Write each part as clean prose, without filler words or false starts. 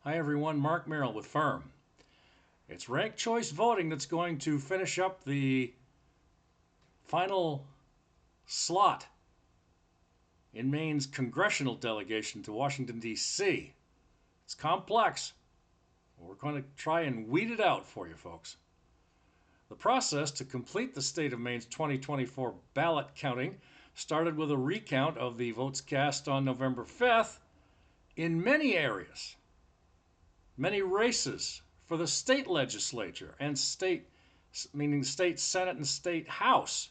Hi everyone, Mark Merrill with Firm. It's ranked choice voting that's going to finish up the final slot in Maine's congressional delegation to Washington, D.C. It's complex. We're going to try and weed it out for you folks. The process to complete the state of Maine's 2024 ballot counting started with a recount of the votes cast on November 5th in many areas. Many races for the state legislature and state, meaning state senate and state house.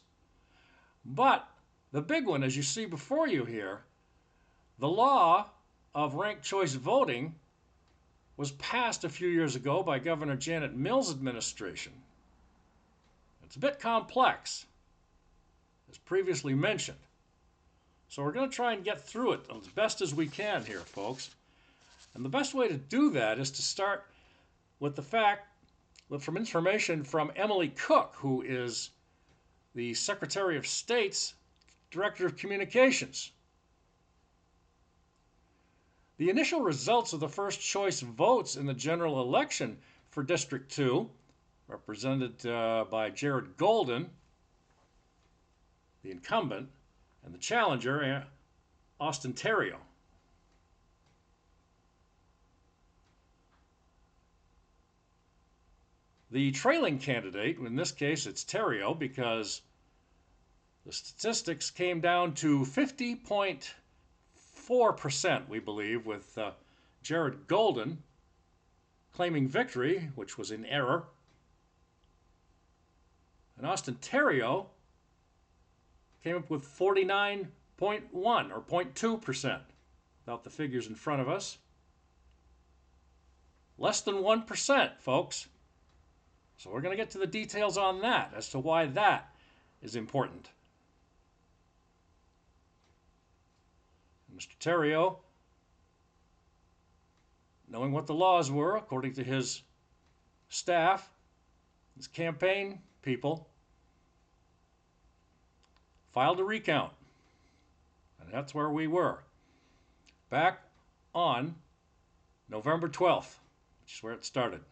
But the big one, as you see before you here, the law of ranked choice voting was passed a few years ago by Governor Janet Mills' administration. It's a bit complex, as previously mentioned. So we're going to try and get through it as best as we can here, folks. And the best way to do that is to start with the fact, from information from Emily Cook, who is the Secretary of State's Director of Communications. The initial results of the first choice votes in the general election for District 2, represented by Jared Golden, the incumbent, and the challenger, Austin Terrio. The trailing candidate, in this case it's Terrio, because the statistics came down to 50.4%, we believe, with Jared Golden claiming victory, which was in error. And Austin Terrio came up with 49.1 or 0.2%, without the figures in front of us. Less than 1%, folks. So we're going to get to the details on that, as to why that is important. Mr. Terrio, knowing what the laws were, according to his staff, his campaign people, filed a recount. And that's where we were. Back on November 12th, which is where it started.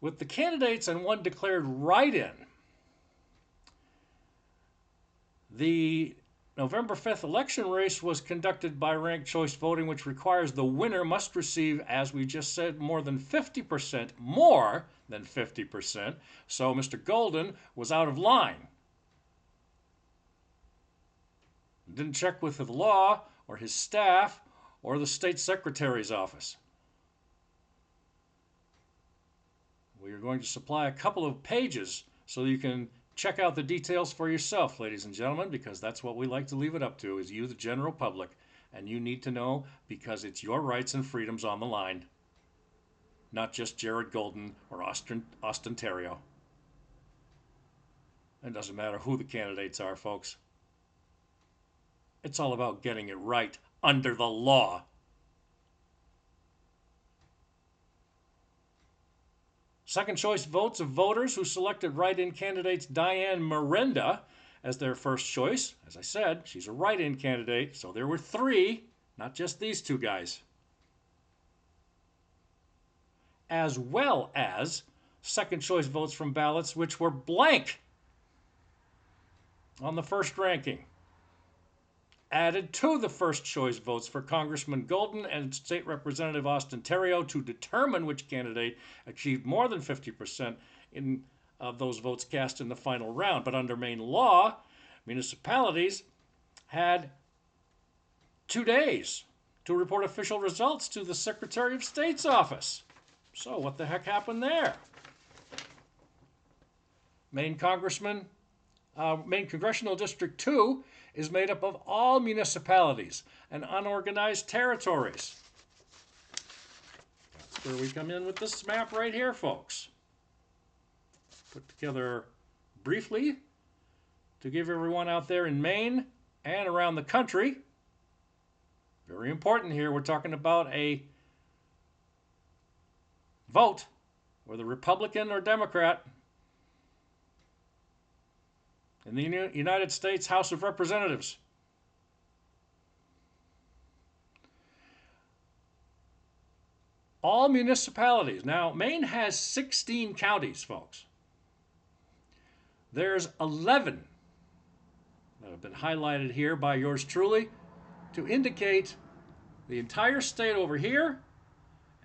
With the candidates and one declared write-in, the November 5th election race was conducted by ranked choice voting, which requires the winner must receive, as we just said, more than 50%, more than 50%. So Mr. Golden was out of line. Didn't check with the law or his staff or the state secretary's office. We are going to supply a couple of pages so you can check out the details for yourself, ladies and gentlemen, because that's what we like to leave it up to, is you, the general public, and you need to know because it's your rights and freedoms on the line, not just Jared Golden or Austin Terrio. It doesn't matter who the candidates are, folks. It's all about getting it right under the law. Second choice votes of voters who selected write-in candidates Diane Miranda as their first choice. As I said, she's a write-in candidate, so there were 3, not just these 2 guys. As well as second choice votes from ballots which were blank on the first ranking, added to the first choice votes for Congressman Golden and State Representative Austin Terrio to determine which candidate achieved more than 50% of those votes cast in the final round. But under Maine law, municipalities had 2 days to report official results to the Secretary of State's office. So what the heck happened there? Maine Congressional District 2 is made up of all municipalities and unorganized territories. That's where we come in with this map right here, folks. Put together briefly to give everyone out there in Maine and around the country. Very important here, we're talking about a vote, whether Republican or Democrat, in the United States House of Representatives. all municipalities. Now, Maine has 16 counties, folks. There's 11 that have been highlighted here by yours truly to indicate the entire state over here.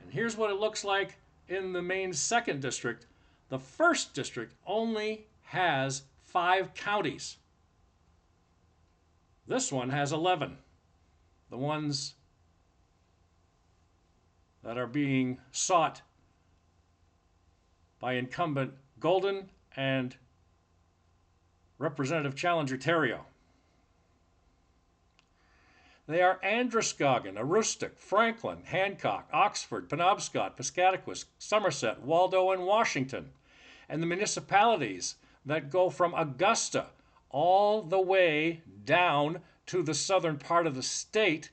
And here's what it looks like in the Maine 2nd District. The 1st District only has 5 counties. This one has 11. The ones that are being sought by incumbent Golden and Representative Challenger Terrio. They are Androscoggin, Aroostook, Franklin, Hancock, Oxford, Penobscot, Piscataquis, Somerset, Waldo, and Washington. And the municipalities that go from Augusta all the way down to the southern part of the state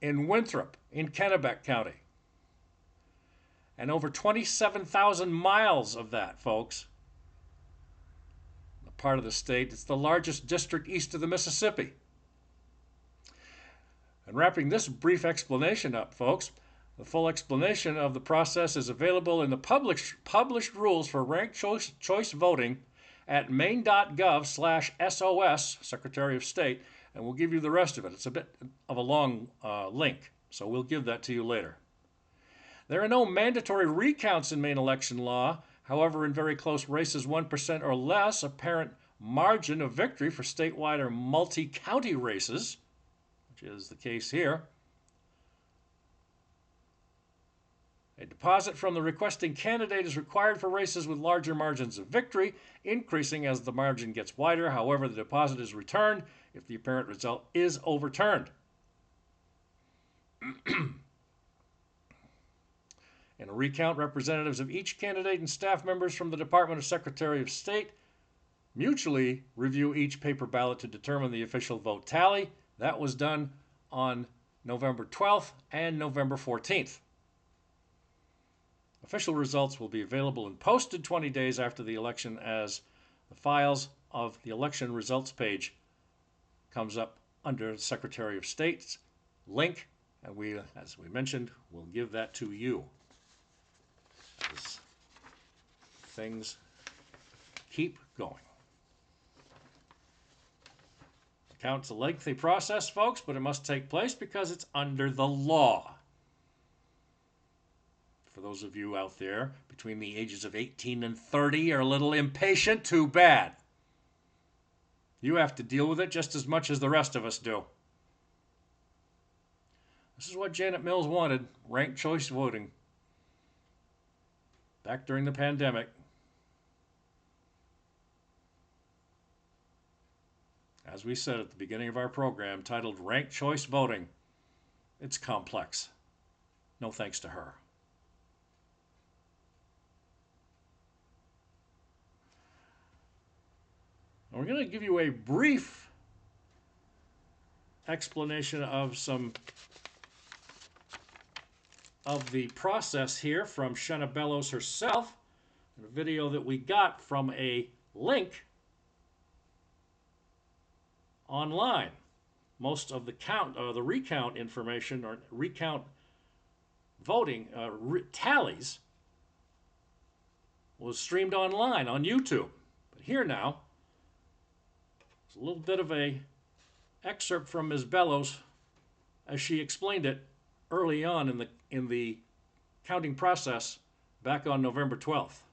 in Winthrop, in Kennebec County. And over 27,000 miles of that, folks, the part of the state, it's the largest district east of the Mississippi. And wrapping this brief explanation up, folks, the full explanation of the process is available in the published rules for ranked choice voting at maine.gov/SOS, Secretary of State, and we'll give you the rest of it. It's a bit of a long link, so we'll give that to you later. There are no mandatory recounts in Maine election law. However, in very close races, 1% or less apparent margin of victory for statewide or multi-county races, which is the case here. A deposit from the requesting candidate is required for races with larger margins of victory, increasing as the margin gets wider. However, the deposit is returned if the apparent result is overturned. In a recount, representatives of each candidate and staff members from the Department of Secretary of State mutually review each paper ballot to determine the official vote tally. That was done on November 12th and November 14th. Official results will be available and posted 20 days after the election as the files of the election results page comes up under the Secretary of State's link, and we, as we mentioned, will give that to you as things keep going. The count's a lengthy process, folks, but it must take place because it's under the law. For those of you out there between the ages of 18 and 30 are a little impatient, too bad. You have to deal with it just as much as the rest of us do. This is what Janet Mills wanted, ranked choice voting. Back during the pandemic. As we said at the beginning of our program, titled Ranked Choice Voting, it's complex. No thanks to her. And we're going to give you a brief explanation of some of the process here from Shenna Bellows herself, a video that we got from a link online. Most of the the recount information or recount voting tallies was streamed online on YouTube. But here now, it's a little bit of a excerpt from Ms. Bellows as she explained it early on in the counting process back on November 12th.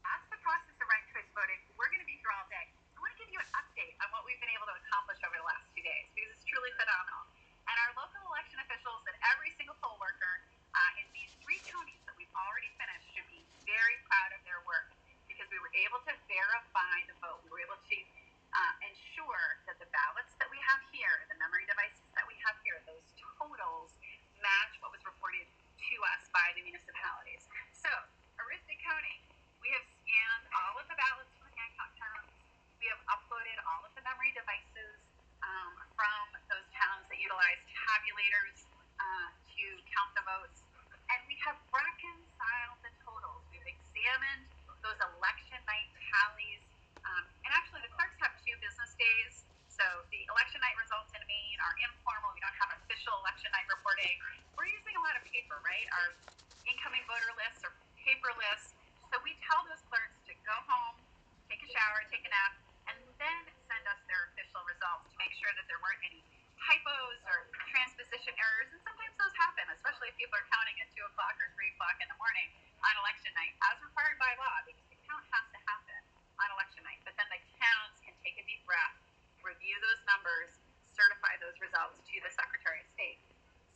That's the process of ranked choice voting. We're going to be here all day. I want to give you an update on what we've been able to accomplish over the last 2 days because it's truly phenomenal. And our local election officials and every single poll worker in these 3 counties that we've already finished should be very proud of their work because we were able to verify the vote. We were able to ensure that the ballots that we have here, the memory devices that we have here, those totals match what was reported to us by the municipalities. So, Aroostook County, we have scanned all of the ballots from Hancock towns. We have uploaded all of the memory devices from those towns that utilize tabulators to count the votes. And we have reconciled the totals. We've examined those election night tallies. And actually, the clerks have 2 business days. So the election night results in Maine are informal. We don't have official election night reports weren't any typos or transposition errors, and sometimes those happen, especially if people are counting at 2 o'clock or 3 o'clock in the morning on election night, as required by law, because the count has to happen on election night. But then the towns can take a deep breath, review those numbers, certify those results to the Secretary of State.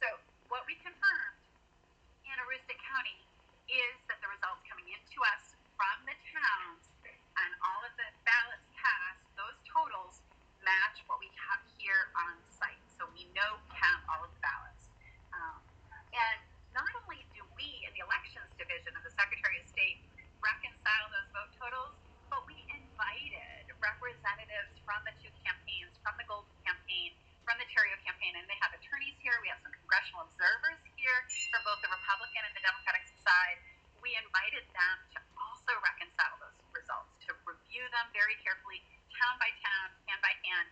So what we confirmed in Aroostook County is that the results coming into us from the towns and all of the ballots cast, those totals match what we have here on site. So we know count all of the ballots. And not only do we in the Elections Division of the Secretary of State reconcile those vote totals, but we invited representatives from the 2 campaigns, from the Golden campaign, from the Terrio campaign, and they have attorneys here. We have some congressional observers here from both the Republican and the Democratic side. We invited them to also reconcile those results, to review them very carefully, town by town, hand by hand.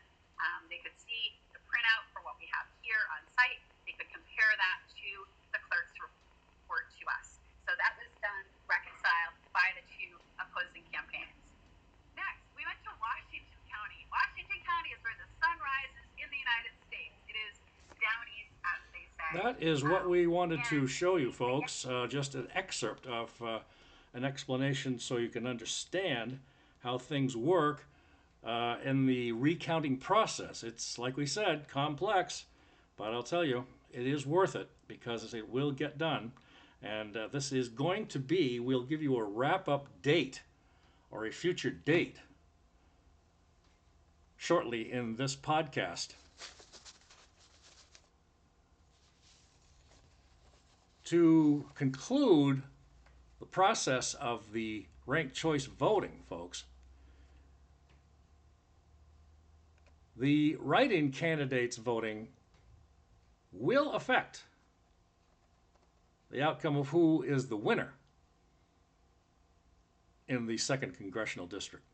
They could see the printout for what we have here on site. They could compare that to the clerk's report to us. So that was done, reconciled by the 2 opposing campaigns. Next, we went to Washington County. Washington County is where the sun rises in the United States. It is down east, as they say. That is what we wanted to show you, folks. Just an excerpt of an explanation so you can understand how things work in the recounting process. It's, like we said, complex, but I'll tell you, it is worth it because it will get done. And this is going to be, we'll give you a wrap-up date or a future date shortly in this podcast. To conclude the process of the ranked choice voting, folks, the write-in candidates voting will affect the outcome of who is the winner in the 2nd Congressional District.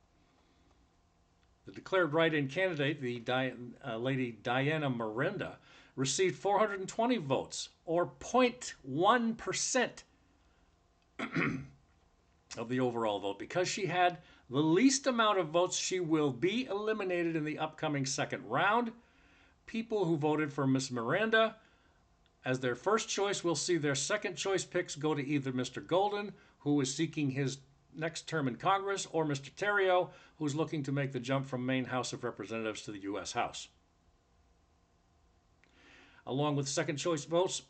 The declared write-in candidate, the Lady Diana Miranda, received 420 votes, or 0.1% of the overall vote. Because she had the least amount of votes, she will be eliminated in the upcoming second round. People who voted for Miss Miranda as their first choice will see their second choice picks go to either Mr. Golden, who is seeking his next term in Congress, or Mr. Terrio, who's looking to make the jump from Maine House of Representatives to the U.S. House. Along with second choice votes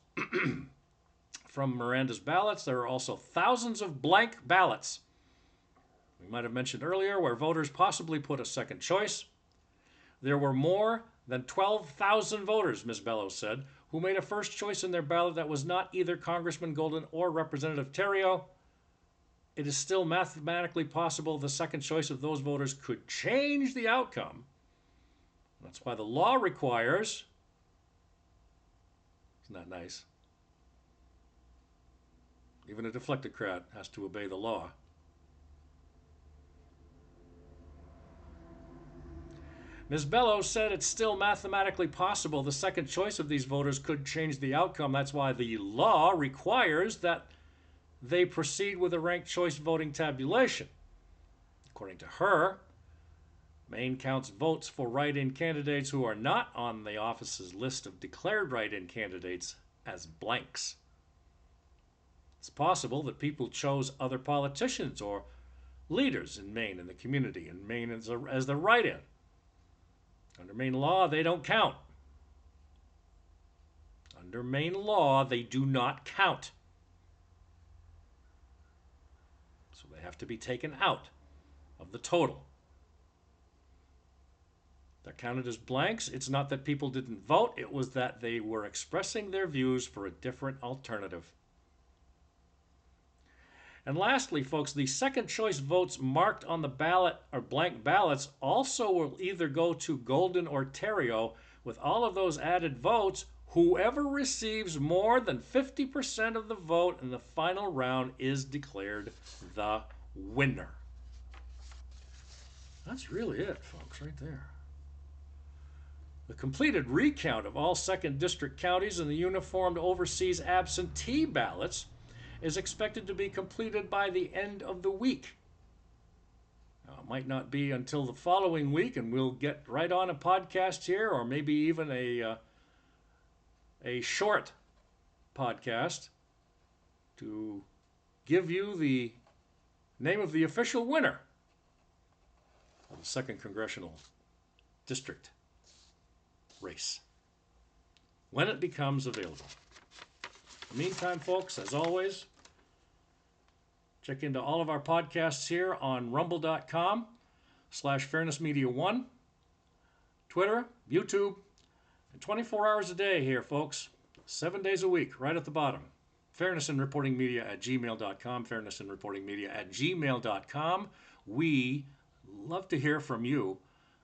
from Miranda's ballots, there are also thousands of blank ballots. We might have mentioned earlier where voters possibly put a second choice. There were more than 12,000 voters, Ms. Bellows said, who made a first choice in their ballot that was not either Congressman Golden or Representative Terrio. It is still mathematically possible the second choice of those voters could change the outcome. That's why the law requires, isn't that nice? Even a deflectocrat has to obey the law. Ms. Bellows said it's still mathematically possible the second choice of these voters could change the outcome. That's why the law requires that they proceed with a ranked choice voting tabulation. According to her, Maine counts votes for write-in candidates who are not on the office's list of declared write-in candidates as blanks. It's possible that people chose other politicians or leaders in Maine in the community, in Maine as the write-in. Under Maine law, they don't count. Under Maine law, they do not count. So they have to be taken out of the total. They're counted as blanks. It's not that people didn't vote. It was that they were expressing their views for a different alternative. And lastly, folks, the second choice votes marked on the ballot or blank ballots also will either go to Golden or Terrio. With all of those added votes, whoever receives more than 50% of the vote in the final round is declared the winner. That's really it, folks, right there. The completed recount of all 2nd District counties and the uniformed overseas absentee ballots is expected to be completed by the end of the week. Might not be until the following week, and we'll get right on a podcast here, or maybe even a short podcast to give you the name of the official winner of the 2nd Congressional District race when it becomes available. In the meantime, folks, as always, check into all of our podcasts here on rumble.com/fairnessmedia1, Twitter, YouTube, and 24 hours a day here, folks. 7 days a week, right at the bottom. fairnessinreportingmedia@gmail.com, fairnessinreportingmedia@gmail.com. We love to hear from you,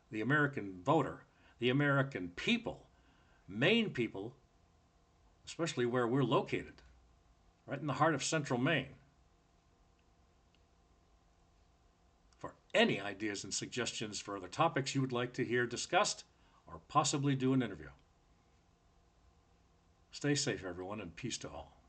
the American voter, the American people, Maine people, especially where we're located, right in the heart of central Maine. For any ideas and suggestions for other topics you would like to hear discussed or possibly do an interview. Stay safe, everyone, and peace to all.